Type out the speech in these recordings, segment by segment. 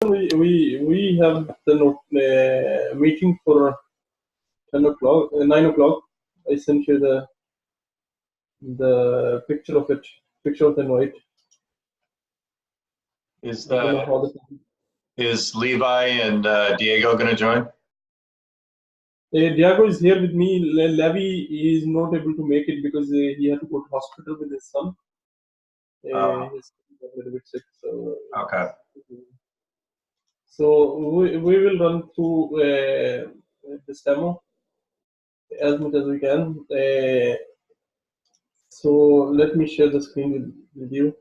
we have the meeting for 10 o'clock, 9 o'clock. I sent you the picture of it, picture of the invite. Is Levi and Diego going to join? Diego is here with me. Levi is not able to make it because he had to go to hospital with his son. He's a little bit sick. So, okay. So we will run through this demo as much as we can. So let me share the screen with you.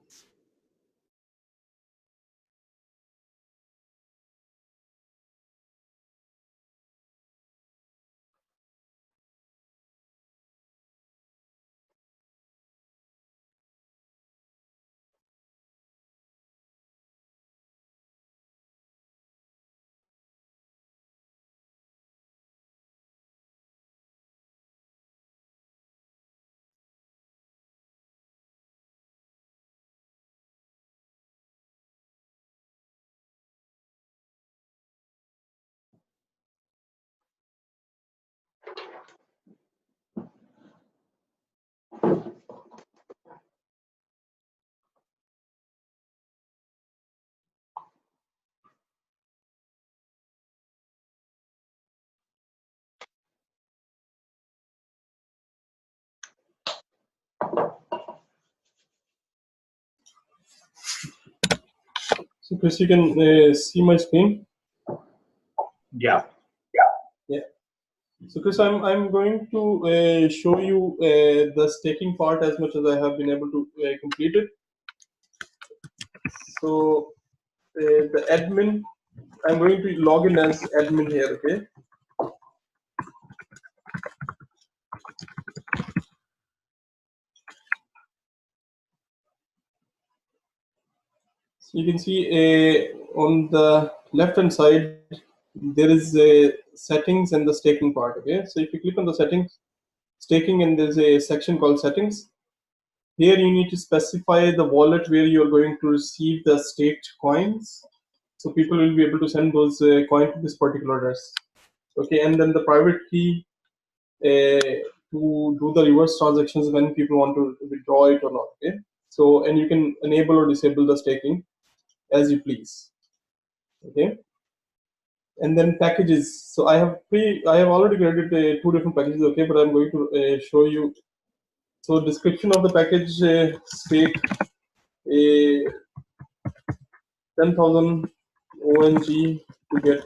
So Chris, you can see my screen. Yeah. So Chris, I'm going to show you the staking part as much as I have been able to complete it. So the admin, I'm going to log in as admin here. Okay. So you can see on the left hand side there is a settings and the staking part. Okay, so if you click on the settings, staking, and there's a section called settings. Here you need to specify the wallet where you are going to receive the staked coins. So people will be able to send those coins to this particular address. Okay, and then the private key to do the reverse transactions when people want to withdraw it or not. Okay, so and you can enable or disable the staking as you please. Okay, and then packages. So I have already created 2 different packages. Okay, but I'm going to show you. So description of the package stake a 10,000 ONG to get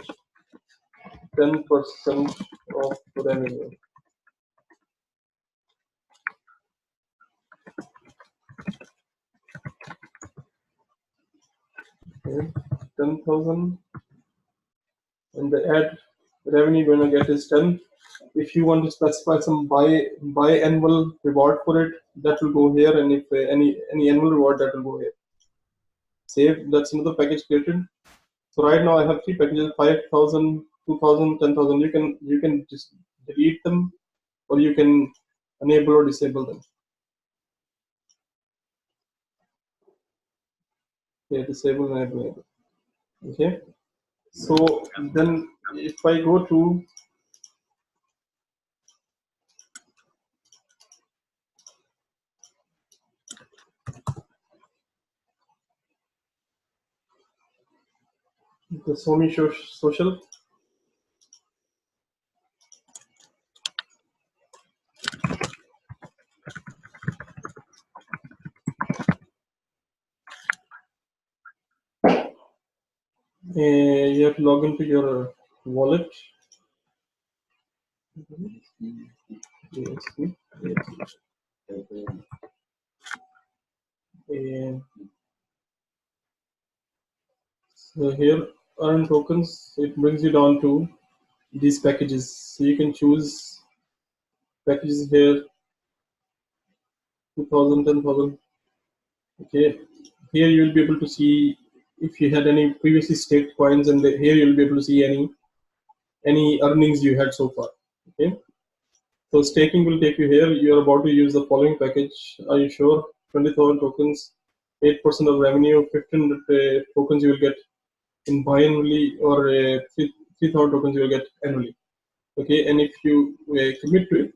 10% of revenue. Okay, 10,000, and the ad revenue you're gonna get is 10. If you want to specify some biannual reward for it, that will go here, and if any annual reward, that will go here. Save. That's another package created. So right now I have 3 packages: 5,000, 2,000, 10,000. You can just delete them, or you can enable or disable them. Okay, disable, enable. Okay. So then if I go to the Somi social, you have to log into your wallet. So here, earn tokens. It brings you down to these packages. So you can choose packages here, 2,000, 10,000. Okay, here you will be able to see if you had any previously staked coins, and here you will be able to see any earnings you had so far. Okay, so staking will take you here. You are about to use the following package. Are you sure? 20,000 tokens, 8% of revenue, 1,500 tokens you will get in biannually, or 3,000 tokens you will get annually. Okay, and if you commit to it,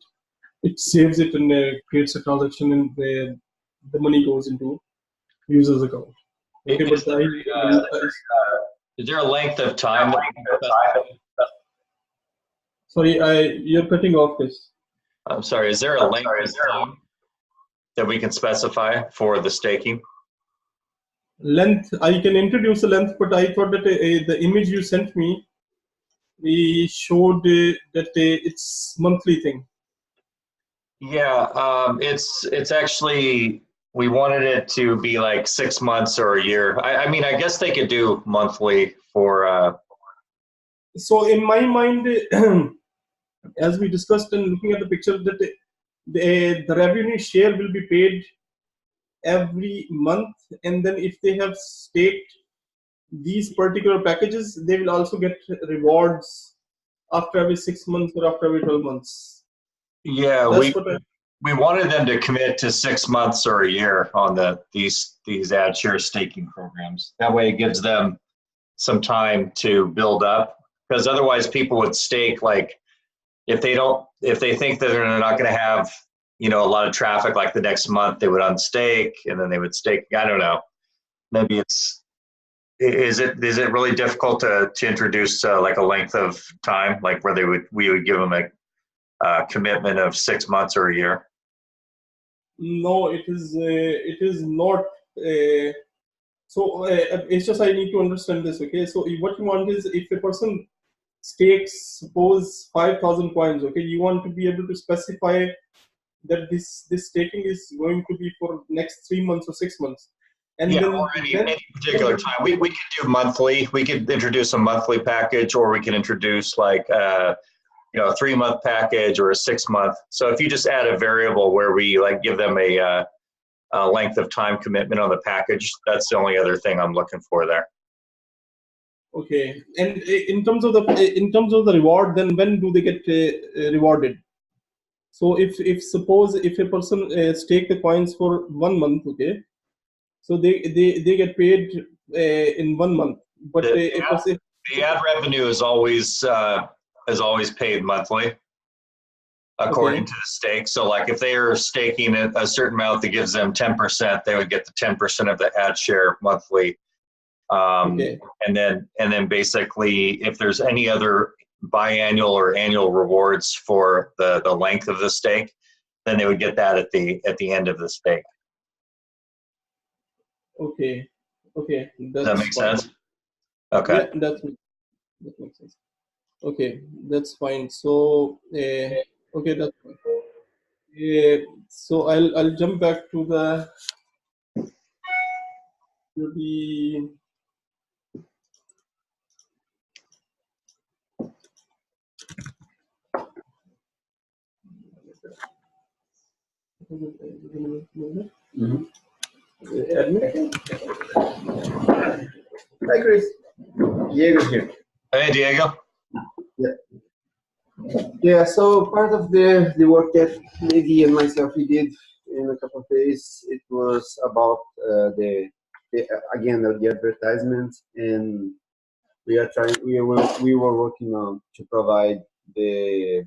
it saves it and creates a transaction, and the money goes into user's account. Okay, but Is there a length of time that we can specify? Sorry, you're cutting off this. I'm sorry, is there a length of time that we can specify for the staking? Length, I can introduce a length, but I thought that the image you sent me showed that it's monthly thing. Yeah, it's actually, we wanted it to be like 6 months or a year. I mean, I guess they could do monthly for. So in my mind, as we discussed and looking at the picture, that the revenue share will be paid every month, and then if they have staked these particular packages, they will also get rewards after every 6 months or after every 12 months. Yeah, That's we wanted them to commit to 6 months or a year on these ad share staking programs. That way it gives them some time to build up, because otherwise people would stake, like if they think that they're not going to have, a lot of traffic like the next month, they would unstake and then they would stake. I don't know. Maybe is it really difficult to introduce like a length of time, like where we would give them a commitment of 6 months or a year? No, it is not. So it's just I need to understand this. Okay, so what you want is, if a person stakes, suppose 5,000 coins. Okay, you want to be able to specify that this staking is going to be for next 3 months or 6 months, and yeah, then or any particular time. We could do monthly. We could introduce a monthly package, or we can introduce like a 3-month package or a 6-month. So if you just add a variable where we like give them a length of time commitment on the package, that's the only other thing I'm looking for there. Okay, and in terms of the reward, then when do they get rewarded? So if suppose if a person stake the coins for 1 month, okay, so they get paid in 1 month, but The ad revenue is always paid monthly according to the stake. So like if they are staking a certain amount that gives them 10%, they would get the 10% of the ad share monthly. Okay. And then basically, if there's any other biannual or annual rewards for the length of the stake, then they would get that at the end of the stake. Okay. Does that make sense? Okay. Yeah, that makes sense. Okay, that's fine. So okay, that's fine. So I'll jump back to the Hi, Chris. Diego's here. Hey, Diego. Yeah, so part of the work that Lady and myself we did in a couple of days, it was about the advertisement, and we were working on to provide the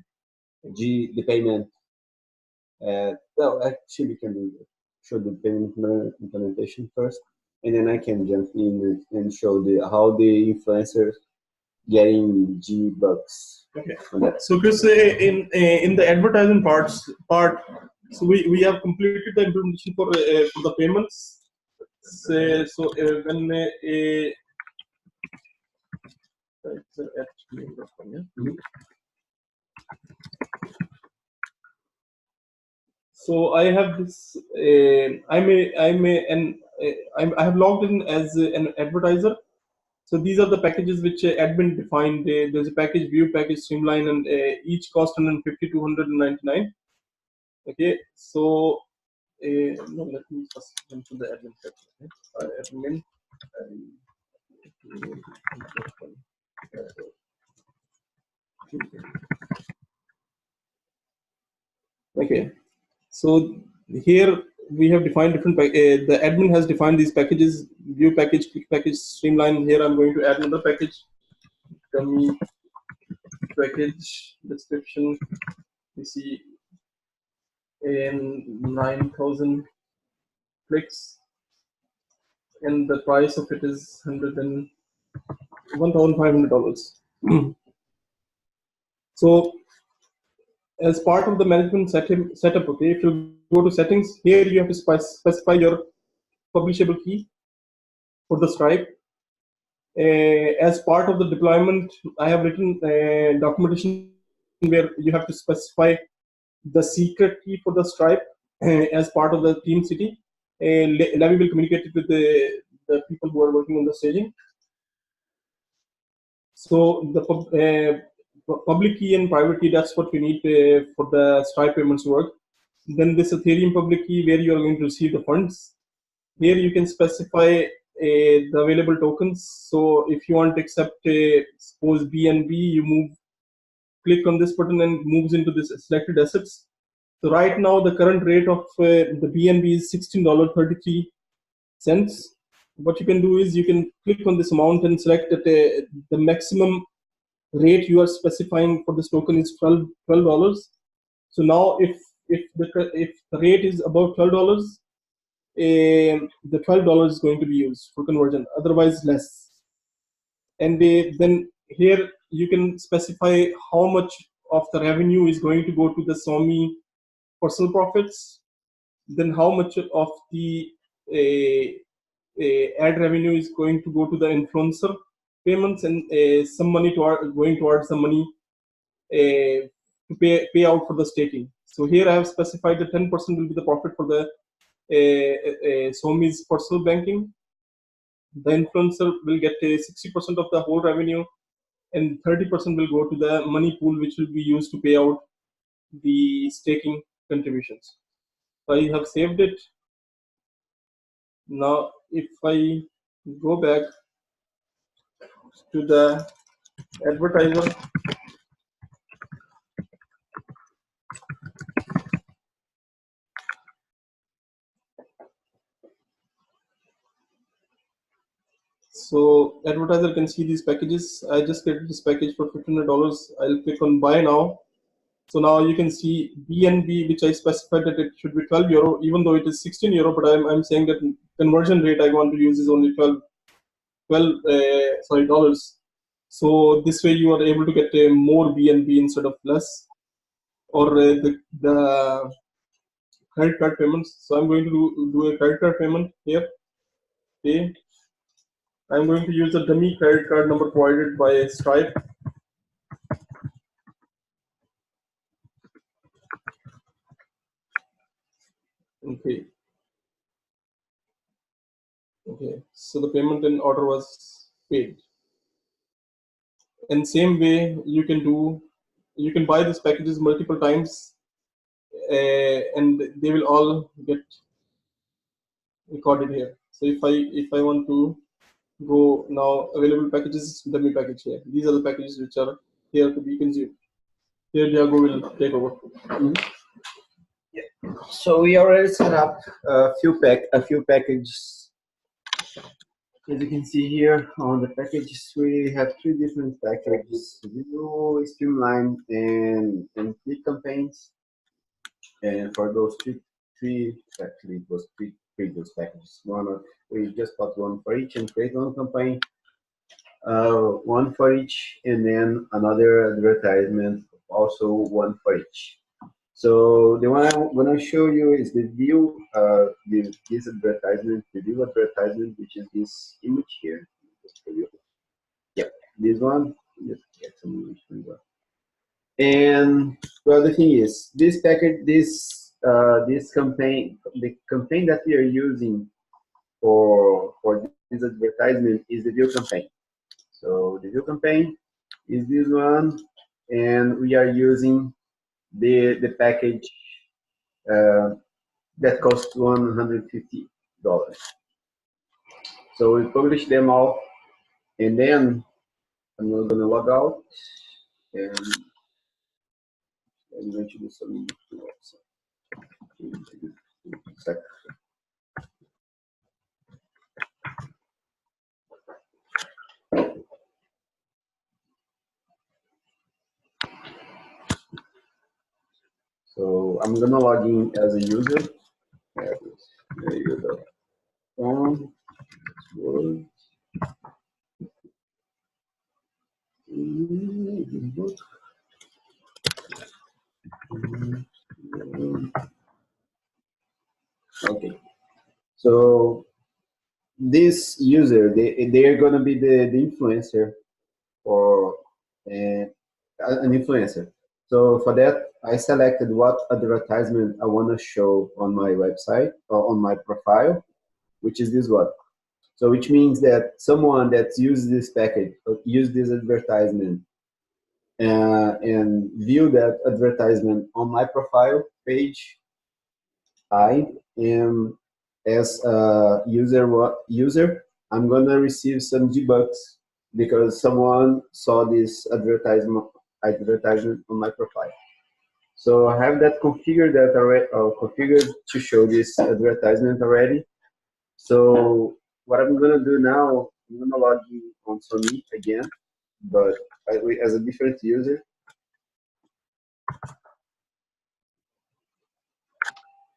payment. Well, actually, we can show the payment implementation first, and then I can jump in and show how the influencers getting G-Bucks. Okay. So Chris, in the advertising part, so we have completed the implementation for the payments. So when so I have this. I have logged in as an advertiser. So these are the packages which admin defined. There's a package view, package streamline, and each cost 150 to 199. Okay, so no, let me first jump to the admin section. Admin. Okay, so here we have defined different. The admin has defined these packages view package, click package, streamline. Here I'm going to add another package, dummy package description. We see in 9,000 clicks, and the price of it is $1,500. So as part of the management setup, okay, if you go to settings, here you have to specify your publishable key for the Stripe. As part of the deployment, I have written documentation where you have to specify the secret key for the Stripe as part of the team city. Levi will communicate it with the people who are working on the staging. So the public key and private key, that's what we need for the Stripe payments work. Then this Ethereum public key where you are going to receive the funds. Here you can specify the available tokens. So if you want to accept, suppose BNB, you click on this button and moves into this selected assets. So right now the current rate of the BNB is $16.33. What you can do is you can click on this amount and select that the maximum rate you are specifying for this token is $12. So now if the rate is above $12, the $12 is going to be used for conversion, otherwise less. And then here you can specify how much of the revenue is going to go to the Somi personal profits, then how much of the ad revenue is going to go to the influencer payments, and some money going towards the money to pay out for the staking. So here I have specified that 10% will be the profit for the Somi's personal banking. The influencer will get 60% of the whole revenue, and 30% will go to the money pool, which will be used to pay out the staking contributions. So I have saved it. Now, if I go back to the advertiser, so advertiser can see these packages. I just created this package for $1,500. I'll click on buy now. So now you can see BNB, which I specified that it should be €12, even though it is €16, but I'm saying that conversion rate I want to use is only dollars. So this way you are able to get more BNB instead of less, or the credit card payments. So I'm going to do a credit card payment here. Okay. I'm going to use a dummy credit card number provided by Stripe. Okay. Okay. So the payment in order was paid. And same way you can buy these packages multiple times, and they will all get recorded here. So if I want to go now, available packages, dummy package here. These are the packages which are here to be consumed. Here Diago will take over. So we already set up a few packages. As you can see here on the packages, we have three different packages: view, streamline, and click campaigns. And for those three actually it was three previous packages. We just bought one for each and create one campaign, one for each, and then another advertisement, also one for each. So the one I want to show you is the view, this advertisement, the view advertisement, which is this image here. Yep, this one. Let's get some image from that. And well, the thing is, this package, this campaign, the campaign that we are using for this advertisement is the view campaign. So the view campaign is this one, and we are using the package that costs $150. So we publish them all, and then I'm not gonna log out, and I'm going to do some So I'm gonna log in as a user. Mail.com. Okay. So this user, they are gonna be the influencer or an influencer. So for that, I selected what advertisement I want to show on my website or on my profile, which is this one. So which means that someone that used this package, use this advertisement, and view that advertisement on my profile page, I am as a user, I'm gonna receive some G-Bucks because someone saw this advertisement on my profile. So I have that configured configured to show this advertisement already. So what I'm gonna do now, I'm gonna log in on Sony again, but as a different user.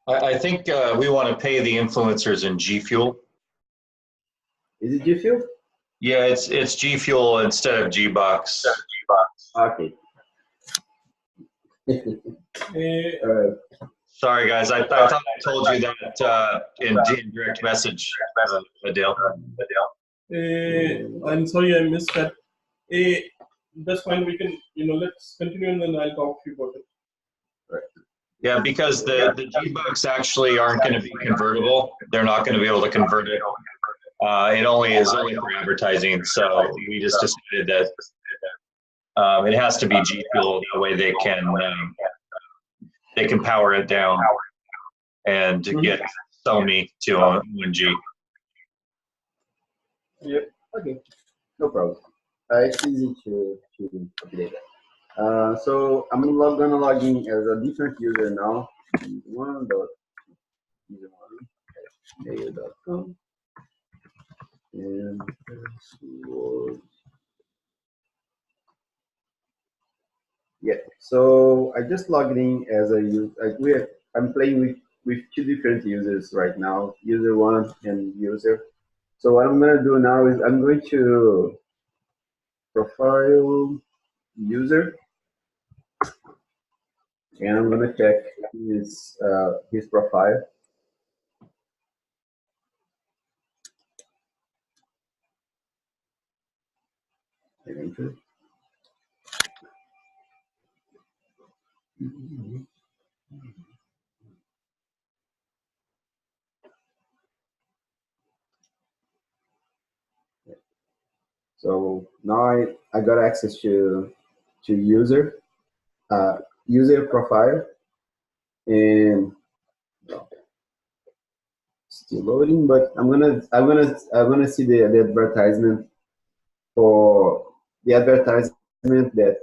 I think we want to pay the influencers in G Fuel. Is it G Fuel? Yeah, it's G Fuel instead of G Bucks. Okay. Sorry, guys. I thought I told you that in direct message, Adele. I'm sorry I missed that. That's fine. We can, let's continue and then I'll talk to you about it. Yeah, because the G Bucks actually aren't going to be convertible. They're not going to be able to convert it. It only is only for advertising. So we just decided that it has to be G Fuel. That way they can power it down and get Sony to ONG. Yep. Okay, no problem. It's easy to update that. So I'm gonna log in as a different user now. Mail.com and password. Yeah. So I just logged in as a user. I'm playing with two different users right now, user one and user. So what I'm gonna do now is I'm going to profile user, and I'm gonna check his profile. So now I got access to user profile, and still loading, but I'm gonna see the advertisement for the advertisement that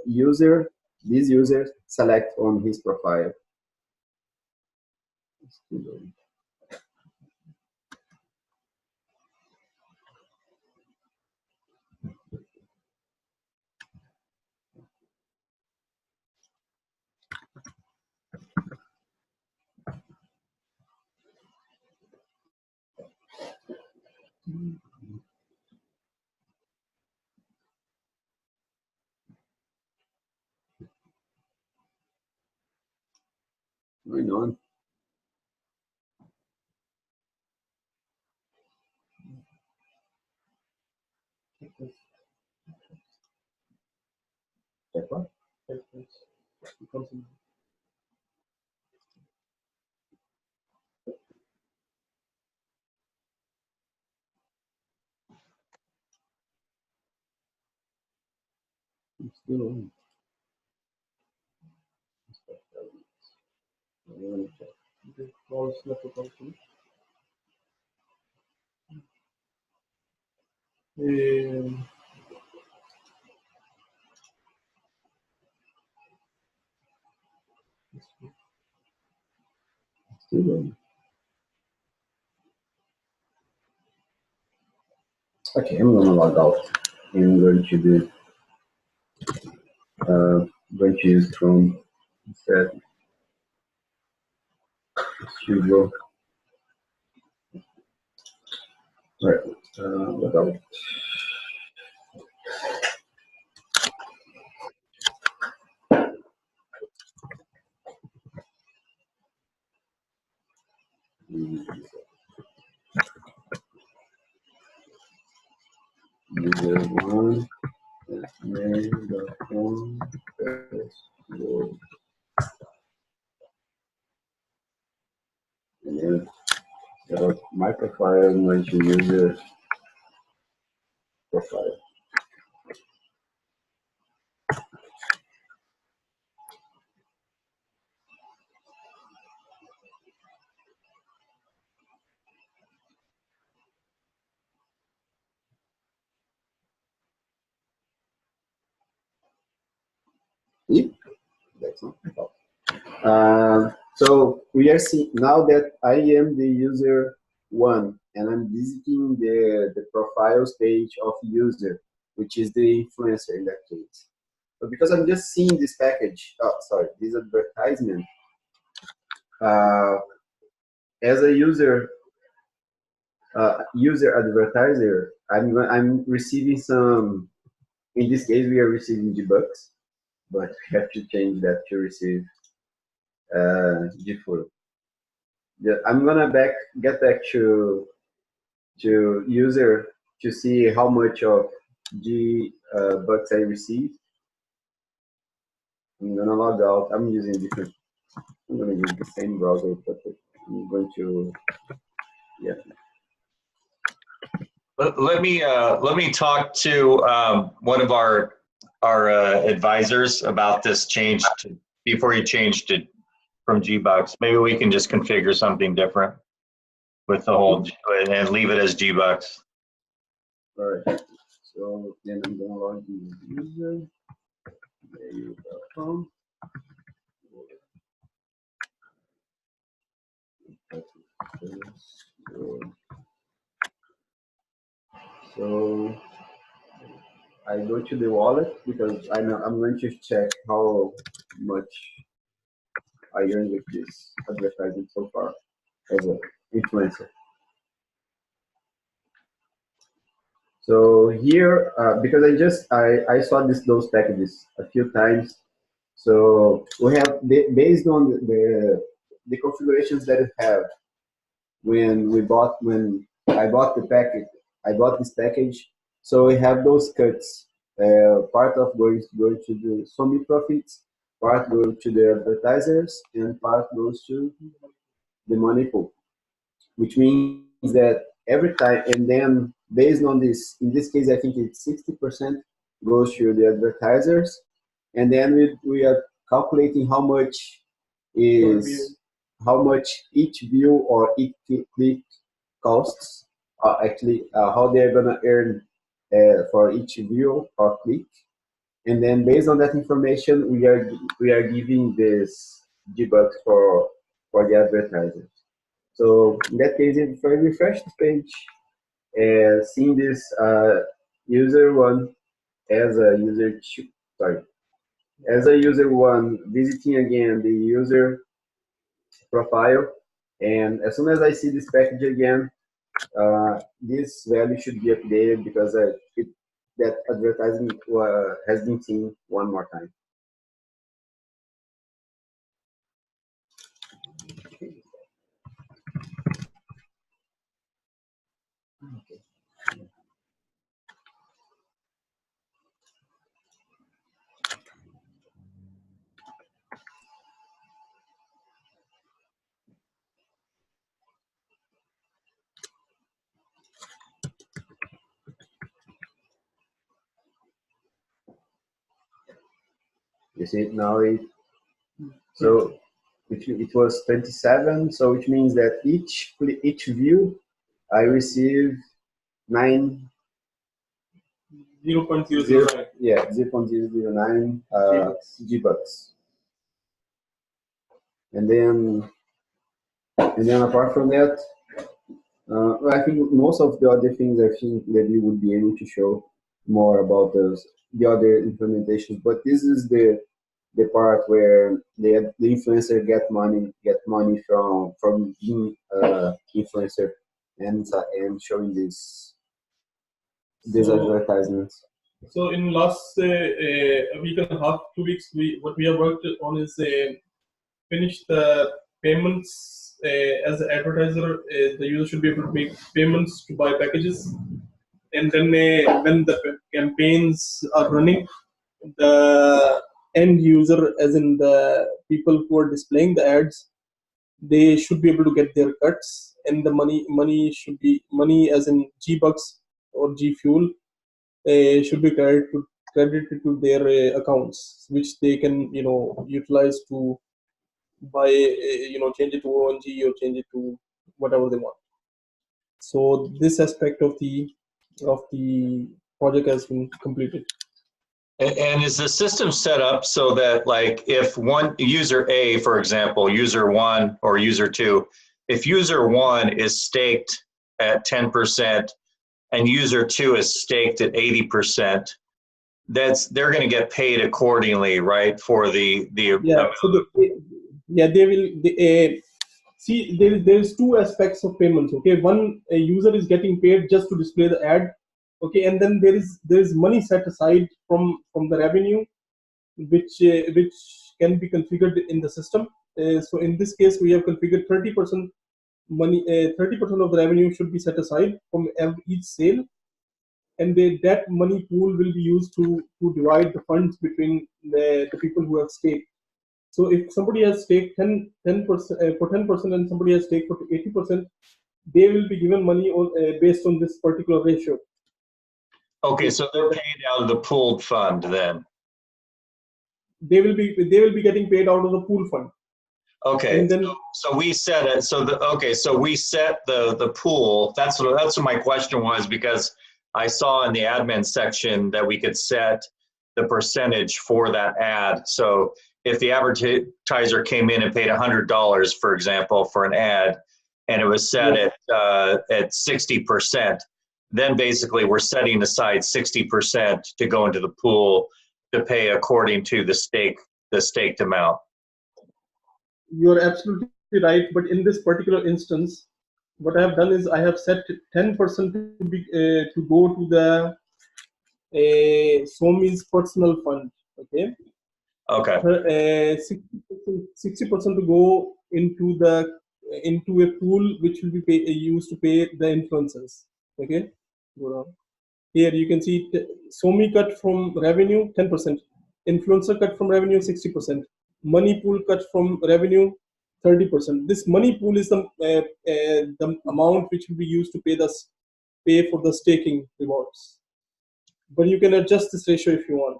these users select on his profile. Still loading. Going on. Check what? Still on. Still on. Okay, I'm gonna log out. I'm going to do going to use Chrome instead. Should go. Right. What else? User one. Mail.com. And then my profile, I'm going to user profile. See? That's not my fault. So we are seeing now that I am the user one and I'm visiting the profiles page of user, which is the influencer in that case. But because I'm just seeing this package, this advertisement, as a user advertiser, I'm receiving some. In this case, we are receiving G-Bucks, but we have to change that to receive G4. I'm gonna get back to user to see how much of Bucks I received. I'm gonna log out. I'm using different. I'm gonna use the same browser, but I'm going to Let me talk to one of our advisors about this change before you changed it from G-Bucks. Maybe we can just configure something different with the whole and leave it as G-Bucks. All right. So then I'm gonna log in as user. Mail.com. So I go to the wallet because I'm going to check how much I earned with this advertising so far as an influencer. So here, because I saw those packages a few times. So we have based on the configurations that we have when I bought this package. So we have those cuts. Part of going to the SOMI profits, part goes to the advertisers, and part goes to the money pool, which means that every time, and then based on this, in this case, I think it's 60% goes to the advertisers, and then we are calculating how much each view or each click costs, how they're gonna earn for each view or click, and then based on that information, we are giving this G-Bucks for the advertisers. So in that case, if I refresh the page, seeing this user one as a user two, as a user one, visiting again the user profile, and as soon as I see this package again, this value should be updated because that advertising has been seen one more time. You see now it was 27, so which means that each view I receive 0.009. Yeah, 0.009 G-Bucks. And then apart from that, I think most of the other things I think that you would be able to show more about the other implementations. But this is the the part where the influencer get money from being influencer and showing these So, advertisements. so in last a week and a half, 2 weeks, what we have worked on is finish the payments as an advertiser. The user should be able to make payments to buy packages, and then when the campaigns are running, the end user, as in the people who are displaying the ads, they should be able to get their cuts, and the money should be money, as in G bucks or G fuel, should be credited to their accounts, which they can utilize to buy, change it to ONG or change it to whatever they want. So this aspect of the project has been completed. And is the system set up so that, like, if one user A, for example, user one or user two, if user one is staked at 10% and user two is staked at 80%, they're going to get paid accordingly, right? For the Yeah. So they will. See, there's two aspects of payments. Okay, one, a user is getting paid just to display the ad. Okay, and then there is money set aside from the revenue, which can be configured in the system. So in this case, we have configured 30% money. 30% of the revenue should be set aside from each sale, and that money pool will be used to divide the funds between the people who have staked. So if somebody has staked 10% for 10% and somebody has staked for 80%, they will be given money based on this particular ratio. Okay, so they're paid out of the pooled fund then. They will be getting paid out of the pool fund. Okay, and then so we set it. So we set the pool. That's what my question was, because I saw in the admin section that we could set the percentage for that ad. So if the advertiser came in and paid $100, for example, for an ad, and it was set at 60%, then basically we're setting aside 60% to go into the pool to pay according to the staked amount. you're absolutely right, but in this particular instance, what I have done is I have set 10% to go to the Somi's personal fund. Okay. Okay. 60% to go into a pool which will be used to pay the influencers. Okay. Go down. Here you can see Somi cut from revenue 10%, influencer cut from revenue 60%, money pool cut from revenue 30%. This money pool is the amount which will be used to pay for the staking rewards. But you can adjust this ratio if you want.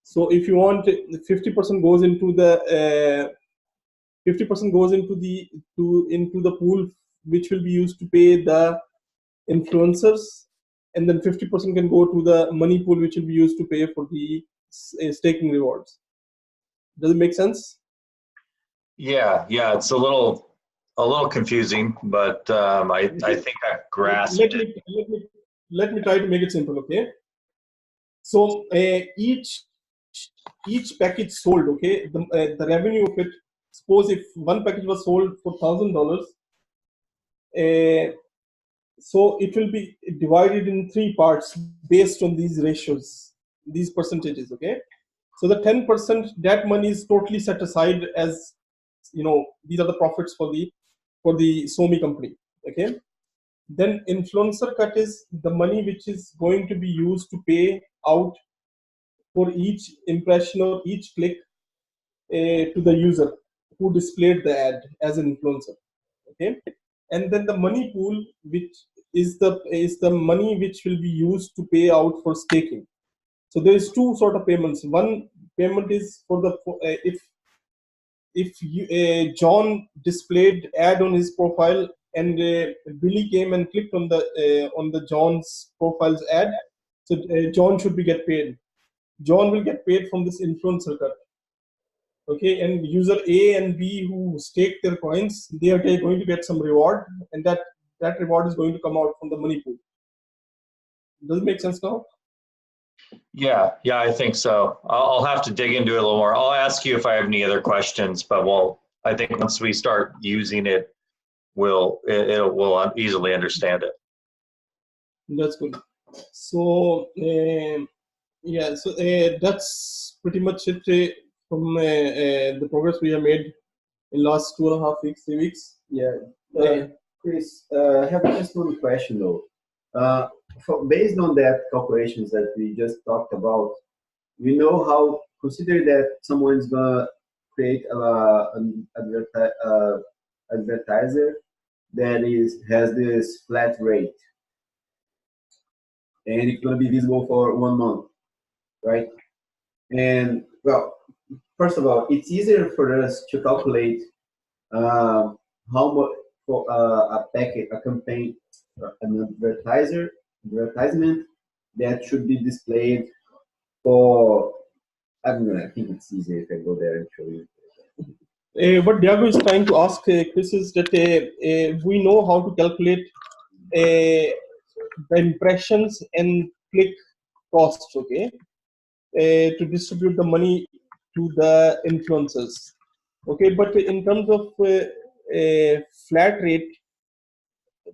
So if you want, 50% goes into the 50% goes into the pool which will be used to pay the influencers, and then 50% can go to the money pool which will be used to pay for the staking rewards. Does it make sense? Yeah, it's a little confusing, but I think I grasped it. Let me try to make it simple. Okay. So each package sold, okay, the revenue of it. Suppose if one package was sold for $1,000, so it will be divided in 3 parts based on these ratios, these percentages. Okay. So the 10%, that money is totally set aside as, these are the profits for the Somi company. Okay. Then influencer cut is the money which is going to be used to pay out for each impression or each click to the user who displayed the ad as an influencer. Okay. And then the money pool, which is the money which will be used to pay out for staking. So there is 2 sort of payments. One payment is for the if John displayed ad on his profile and Billy came and clicked on the John's profile's ad, so John should get paid. John will get paid from this influencer cut. Okay, and user A and B who stake their coins, they are going to get some reward, and that reward is going to come out from the money pool. Does it make sense now? Yeah, I think so. I'll have to dig into it a little more. I'll ask you if I have any other questions, but I think once we start using it, we'll easily understand it. That's good. So yeah, so that's pretty much it from the progress we have made in last 2.5 weeks, 3 weeks. Yeah. Uh, Chris, I have just one question though. Based on that calculations that we just talked about, we know how, consider that someone's gonna create an advertiser that has this flat rate, and it's gonna be visible for 1 month, right? And well, first of all, it's easier for us to calculate how much for a packet, a campaign, an advertisement that should be displayed for. I don't know. I think it's easier if I go there and show you. what Diago is trying to ask Chris is that we know how to calculate the impressions and click costs, okay, to distribute the money to the influencers, okay. But in terms of flat rate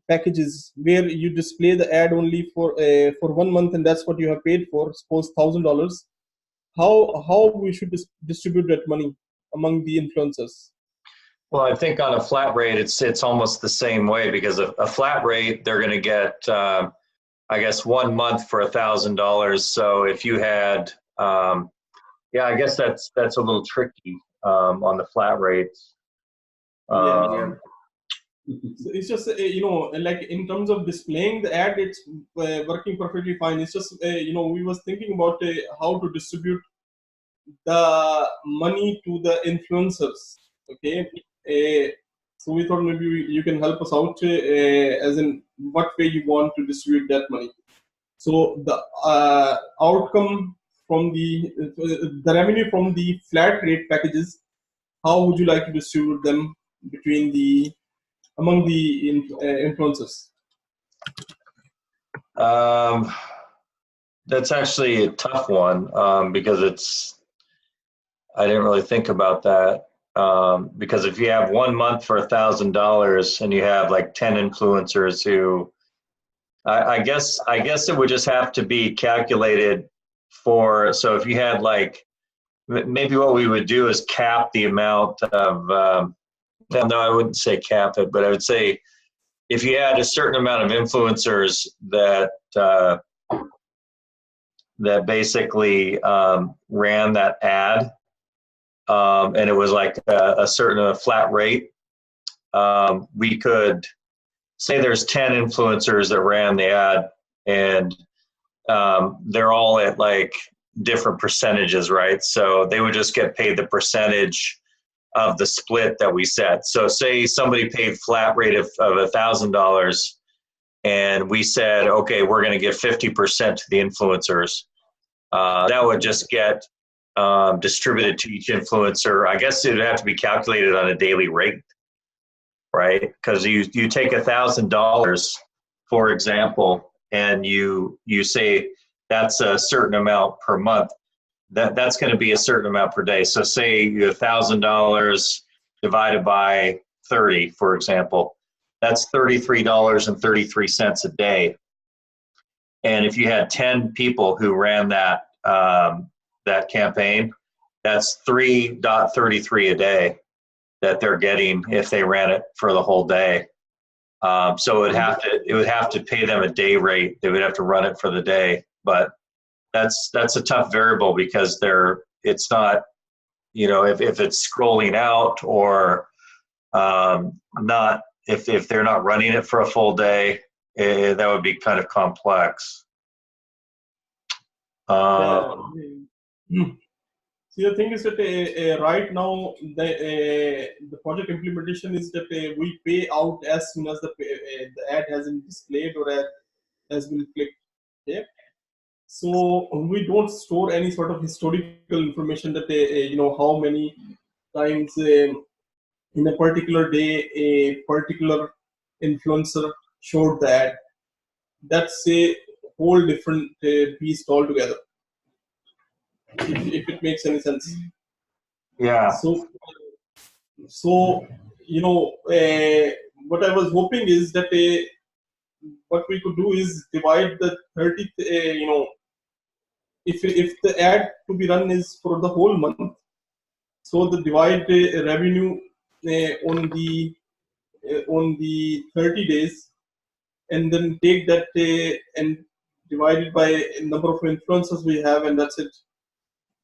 packages where you display the ad only for 1 month and that's what you have paid for, suppose $1,000, how we should distribute that money among the influencers? Well, I think on a flat rate, it's almost the same way, because a flat rate, they're going to get, I guess, 1 month for $1,000. So if you had, I guess that's a little tricky on the flat rates. Yeah. So it's just like in terms of displaying the ad, it's working perfectly fine. It's just we was thinking about how to distribute the money to the influencers, okay. So we thought maybe you can help us out as in what way you want to distribute that money. So the outcome from the revenue from the flat rate packages, how would you like to distribute them among the influencers? That's actually a tough one, because I didn't really think about that. Because if you have 1 month for $1,000 and you have like 10 influencers who, I guess it would just have to be calculated for. So if you had like, maybe what we would do is cap the amount of, no, I wouldn't say cap it, but I would say if you had a certain amount of influencers that basically ran that ad, and it was like a certain flat rate, we could say there's 10 influencers that ran the ad, and they're all at like different percentages, right? So they would just get paid the percentage of the split that we set. So say somebody paid flat rate of $1,000, and we said, okay, we're going to give 50% to the influencers. That would just get distributed to each influencer. I guess it would have to be calculated on a daily rate, right? Because you take $1,000, for example, and you say that's a certain amount per month. That's going to be a certain amount per day. So say you have $1,000 divided by 30, for example. That's $33.33 a day. And if you had 10 people who ran that campaign, that's 3.33 a day that they're getting if they ran it for the whole day. So it would have to pay them a day rate. They would have to run it for the day, but that's a tough variable, because it's not, if it's scrolling out or not, if they're not running it for a full day, that would be kind of complex. See, the thing is that right now the project implementation is that we pay out as soon as the ad has been displayed or ad has been clicked. Okay, so we don't store any sort of historical information that how many times in a particular day a particular influencer showed the ad. That's a whole different beast altogether. if it makes any sense. Yeah. So what I was hoping is that what we could do is divide the 30. If the ad to be run is for the whole month, so the divide revenue on the 30 days, and then take that and divide it by number of influencers we have, and that's it.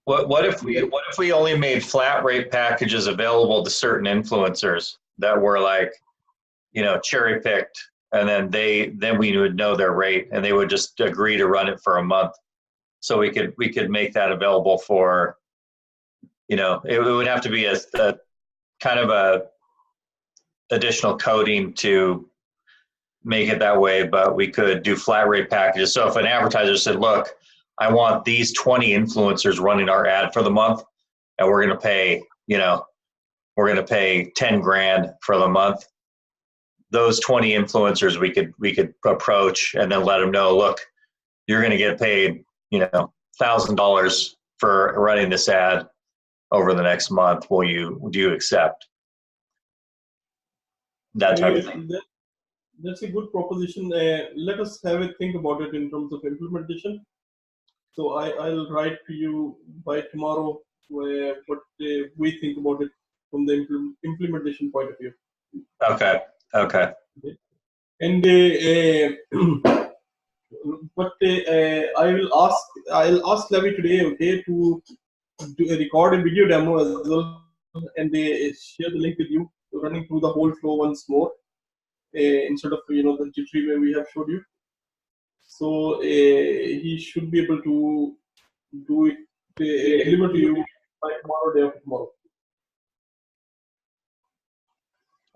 What if we only made flat rate packages available to certain influencers that were like, cherry picked, and then we would know their rate, and they would just agree to run it for a month. So we could make that available for, it would have to be a kind of a additional coding to make it that way, but we could do flat rate packages. So if an advertiser said, look, I want these 20 influencers running our ad for the month, and we're going to pay, we're going to pay 10 grand for the month. Those 20 influencers we could approach and then let them know, look, you're going to get paid, $1,000 for running this ad over the next month. Do you accept? That type of thing. That's a good proposition. Let us have a think about it in terms of implementation. So I'll write to you by tomorrow what we think about it from the implementation point of view. Okay. And but I'll ask Levi today, okay, to record a video demo as well, and share the link with you, running through the whole flow once more, instead of the jittery way we have showed you. So he should be able to do it, deliver to you by tomorrow, day after tomorrow.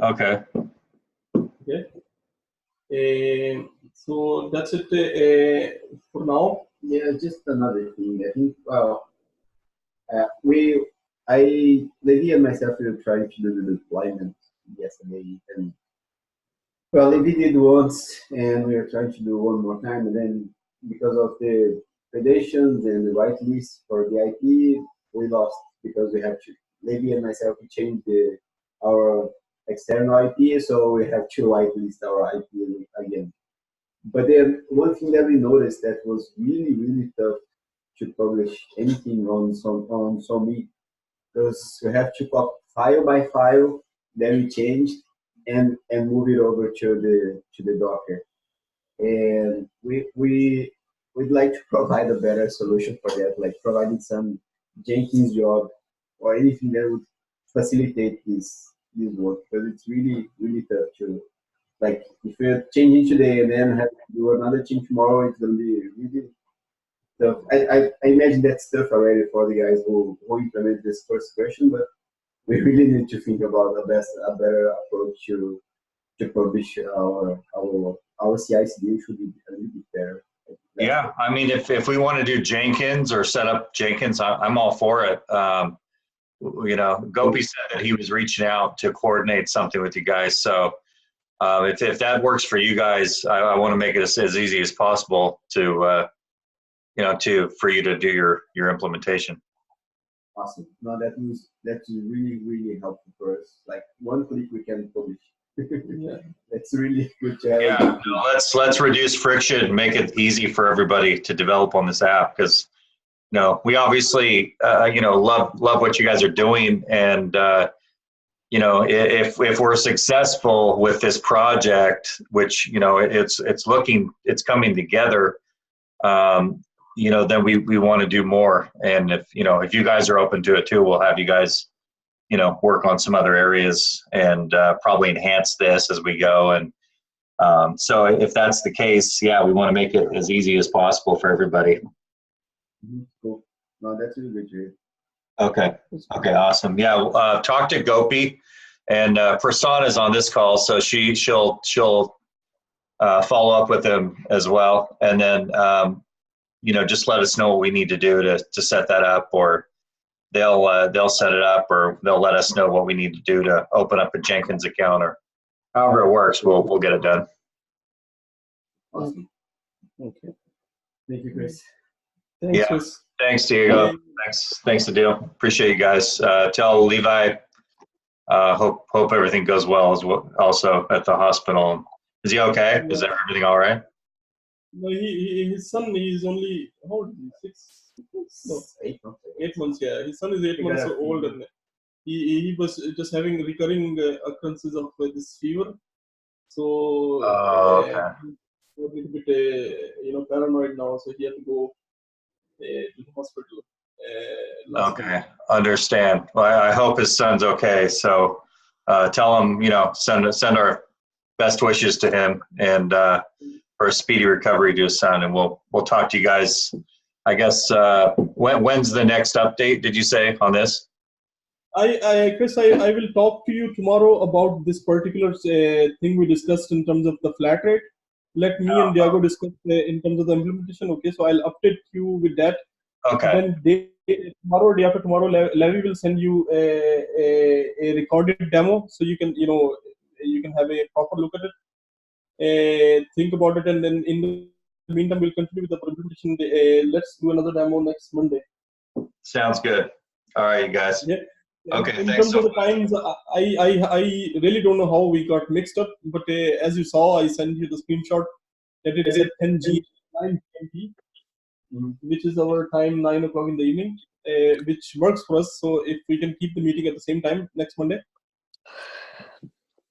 Okay. So that's it for now. Yeah, just another thing. I think Levi and myself were trying to do the deployment yesterday, and Levi did once, and we are trying to do one more time, and then because of the predations and the whitelist for the IP, we lost because we have to. Levi and myself we changed our external IP, so we have to whitelist our IP again. But then one thing that we noticed that was really tough to publish anything on Somi, because we have to copy file by file, then we changed and move it over to the Docker. And we'd like to provide a better solution for that, like providing some Jenkins job or anything that would facilitate this work, because it's really tough to, like, if you're changing today and then have to do another change tomorrow, it's going to be really tough. I imagine that's tough already for the guys who implement this first version, but we really need to think about a better approach to publish our CI/CD should be a little bit better. Yeah, I mean, if we want to do Jenkins or set up Jenkins, I'm all for it. Gopi said that he was reaching out to coordinate something with you guys. So if that works for you guys, I want to make it as easy as possible for you to do your implementation. Awesome. No, that's really helpful for us. Like one click we can publish. Yeah, that's really good. Yeah, let's reduce friction and make it easy for everybody to develop on this app, because we obviously love what you guys are doing, and if we're successful with this project, which it's coming together, then we want to do more. And if you guys are open to it too, we'll have you guys work on some other areas and probably enhance this as we go. And so if that's the case, yeah, we want to make it as easy as possible for everybody. Cool. No, that's really good to hear. Okay, awesome. Yeah, talk to Gopi, and Prasanna's on this call, so she'll follow up with him as well, and then just let us know what we need to do to set that up, or they'll set it up, or they'll let us know what we need to do to open up a Jenkins account, or however it works. We'll get it done. Awesome. Okay. Thank you, Chris. Thanks, Yeah. Chris. Thanks, Diego. Bye. Thanks, Adil. Appreciate you guys. Tell Levi, hope everything goes well as well, also at the hospital. Is he okay? Is everything all right? No, his son, he's only, how old is he? 6 months? No, 8 months. 8 months, yeah. His son is 8 months old, and he was just having recurring occurrences of this fever. So Oh, okay. he's a little bit, paranoid now. So he had to go to the hospital last Okay, week. understand. Well, I hope his son's okay. So tell him, send our best wishes to him and for a speedy recovery to his son. And we'll talk to you guys. I guess when's the next update? Did you say on this? Chris, I will talk to you tomorrow about this particular thing we discussed in terms of the flat rate. Let me and Diego discuss in terms of the implementation. Okay, so I'll update you with that. Okay. Then tomorrow, day after tomorrow, Levi will send you a recorded demo, so you can have a proper look at it, think about it, and then in the meantime, we'll continue with the implementation. Let's do another demo next Monday. Sounds good. All right, you guys. Yeah. Okay. In Thanks terms so of the much. times, I really don't know how we got mixed up, but as you saw, I sent you the screenshot that it said 10 G 9 GMT, which is our time 9 o'clock in the evening, which works for us. So if we can keep the meeting at the same time next Monday.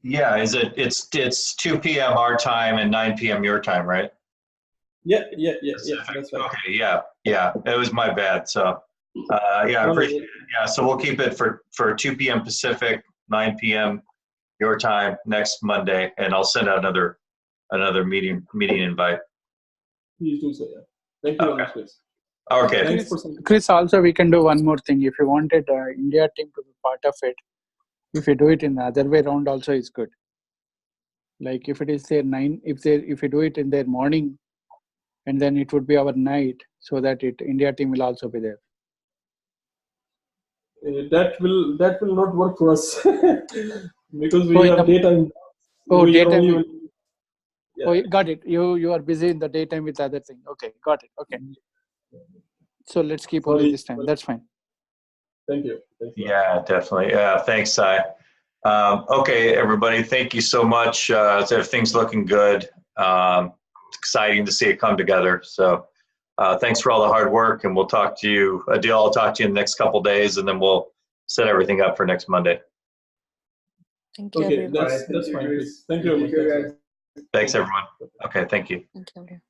Yeah, it's 2 p.m. our time and 9 p.m. your time, right? Yeah, that's right. Okay, yeah, it was my bad. So, yeah, I appreciate it. Yeah, so we'll keep it for 2 p.m. Pacific, 9 p.m. your time next Monday, and I'll send out another meeting invite. Please do so. Yeah. Thank you very much, Chris. Okay. Thanks for Chris, also we can do one more thing. If you wanted India team to be part of it, if you do it in the other way around, also is good. Like if it is their 9, if you do it in their morning, and then it would be our night, so that India team will also be there. that will not work for us because we have daytime. Daytime. Yeah. Oh, got it. You are busy in the daytime with other thing. Okay, got it. Okay. So let's keep only this time. That's fine. Thank you. Yeah, definitely. Yeah, thanks, Sai. Okay, everybody, thank you so much. Everything's looking good. It's exciting to see it come together. So thanks for all the hard work, and we'll talk to you. Adil, I'll talk to you in the next couple of days, and then we'll set everything up for next Monday. Thank you. Okay, that's fine. Thank you very much. Thanks, everyone. Okay, thank you. Thank you.